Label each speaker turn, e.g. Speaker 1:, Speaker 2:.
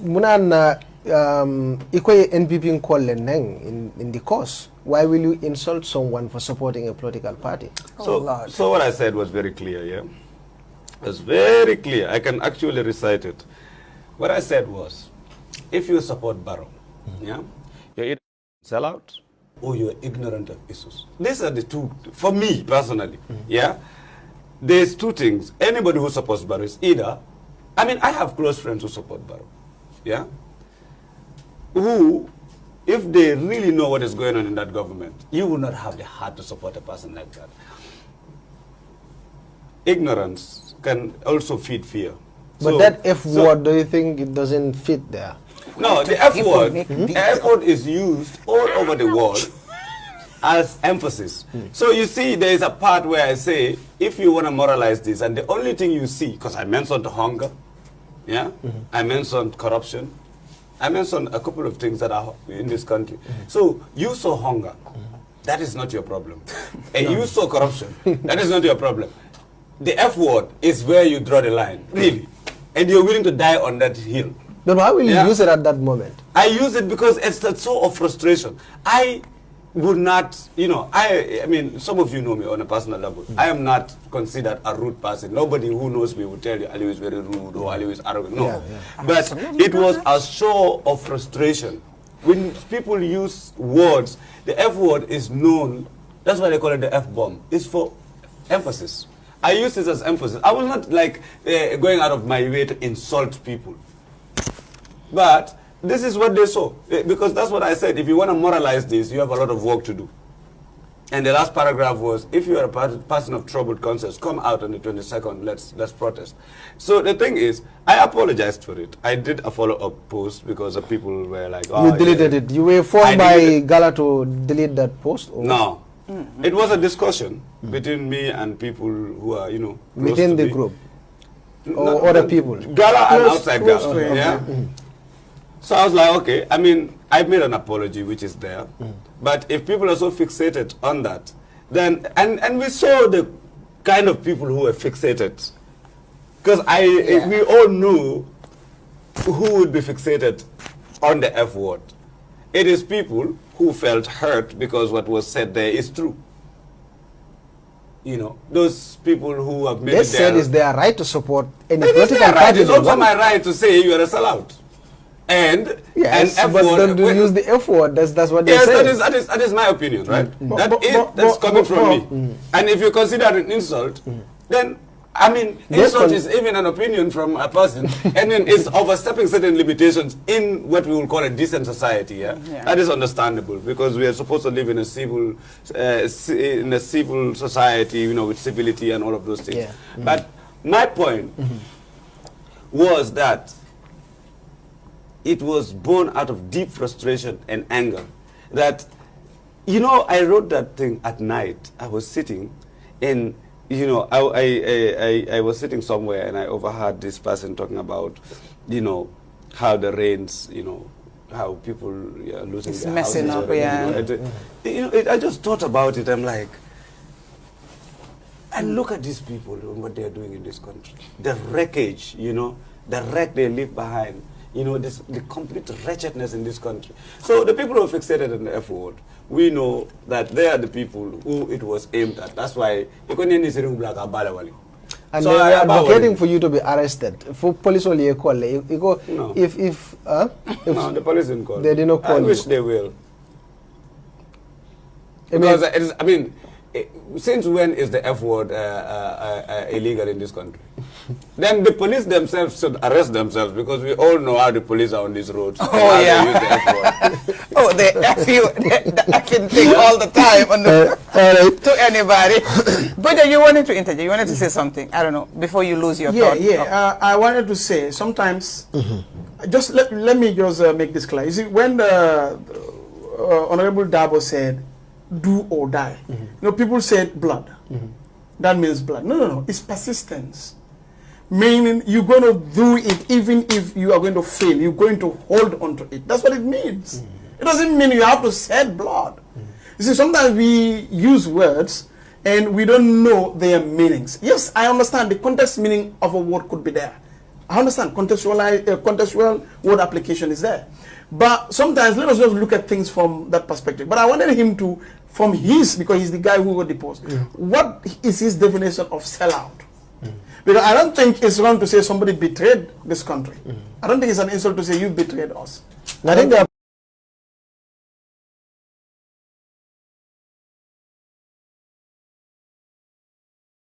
Speaker 1: Munana ikoy NPP in the cause. Why will you insult someone for supporting a political party?
Speaker 2: So what I said was very clear, yeah? It was very clear. I can actually recite it. What I said was, if you support Barrow, yeah, you're either sellout or you're ignorant of issues. These are the two, for me personally, yeah? There's two things. Anybody who supports Barrow is either, I mean, I have close friends who support Barrow, yeah? Who, if they really know what is going on in that government, you will not have the heart to support a person like that. Ignorance can also feed fear.
Speaker 1: But that F word, do you think it doesn't fit there?
Speaker 2: No, the F word, is used all over the world as emphasis. So you see, there is a part where I say, if you want to moralize this, and the only thing you see, because I mentioned hunger, yeah, I mentioned corruption, I mentioned a couple of things that are in this country. So you saw hunger, that is not your problem. And you saw corruption, that is not your problem. The F word is where you draw the line, really. And you're willing to die on that hill.
Speaker 1: But why will you use it at that moment?
Speaker 2: I use it because it's a sort of frustration. I would not, you know, I mean, some of you know me on a personal level. I am not considered a rude person. Nobody who knows me will tell you Ali is very rude or Ali is arrogant. No. But it was a show of frustration. When people use words, the F word is known, that's why they call it the F-bomb. It's for emphasis. I use this as emphasis. I was not like going out of my way to insult people. But this is what they saw. Because that's what I said. If you want to moralize this, you have a lot of work to do. And the last paragraph was, if you are a person of troubled conscience, come out on the 22nd, let's protest. So the thing is, I apologized for it. I did a follow-up post because the people were like, oh,
Speaker 1: you deleted it. You were forced by Gala to delete that post? Or?
Speaker 2: No. It was a discussion between me and people who are, you know,
Speaker 1: within the group? Or other people?
Speaker 2: Gala and outside Gala. Yeah? So I was like, okay, I mean, I've made an apology, which is there. But if people are so fixated on that, then, and we saw the kind of people who were fixated. Because we all knew who would be fixated on the F word. It is people who felt hurt because what was said there is true. You know, those people who have made it
Speaker 1: said it's their right to support any
Speaker 2: political
Speaker 1: party.
Speaker 2: Right. It's also my right to say you are a sellout. And
Speaker 1: yes,
Speaker 2: and F
Speaker 1: but
Speaker 2: word,
Speaker 1: don't use the F word. That's what they say.
Speaker 2: Yes, that is my opinion, right? That's coming from me. And if you consider it an insult, then I mean, insult is even an opinion from a person, and then it's overstepping certain limitations in what we will call a decent society. Yeah, that is understandable because we are supposed to live in a civil, society, you know, with civility and all of those things. But my point was that it was born out of deep frustration and anger. That, you know, I wrote that thing at night. I was sitting in. You know, I was sitting somewhere and I overheard this person talking about, you know, how the rains, you know, how people are losing their
Speaker 3: messing
Speaker 2: houses.
Speaker 3: Up,
Speaker 2: I just thought about it. I'm like, and look at these people and what they're doing in this country. The wreckage, you know, the wreck they leave behind. You know, the complete wretchedness in this country. So the people who are fixated on the F word, we know that they are the people who it was aimed at. That's why
Speaker 1: and so they are advocating for you to be arrested. For police only a call. You go
Speaker 2: no.
Speaker 1: If
Speaker 2: no, the police didn't call.
Speaker 1: They did not call.
Speaker 2: I wish they will. Because I mean, since when is the F word illegal in this country? Then the police themselves should arrest themselves because we all know how the police are on these roads.
Speaker 3: Oh, yeah. They use the F word. Oh, they F you, the effing thing all the time on the, to anybody. But you wanted to interject. You wanted to say something. I don't know, before you lose your thought.
Speaker 4: Yeah, I wanted to say, sometimes, just let me just make this clear. You see, when the Honorable Dabo said, do or die, you know, people said blood. That means blood. No. It's persistence. Meaning you're going to do it even if you are going to fail. You're going to hold on to it. That's what it means. It doesn't mean you have to shed blood. You see, sometimes we use words and we don't know their meanings. Yes, I understand the context meaning of a word could be there. I understand contextual word application is there. But sometimes let us just look at things from that perspective. But I wanted him to, from his, because he's the guy who wrote the post, what is his definition of sellout? Because I don't think it's wrong to say somebody betrayed this country. I don't think it's an insult to say you betrayed us.
Speaker 1: I think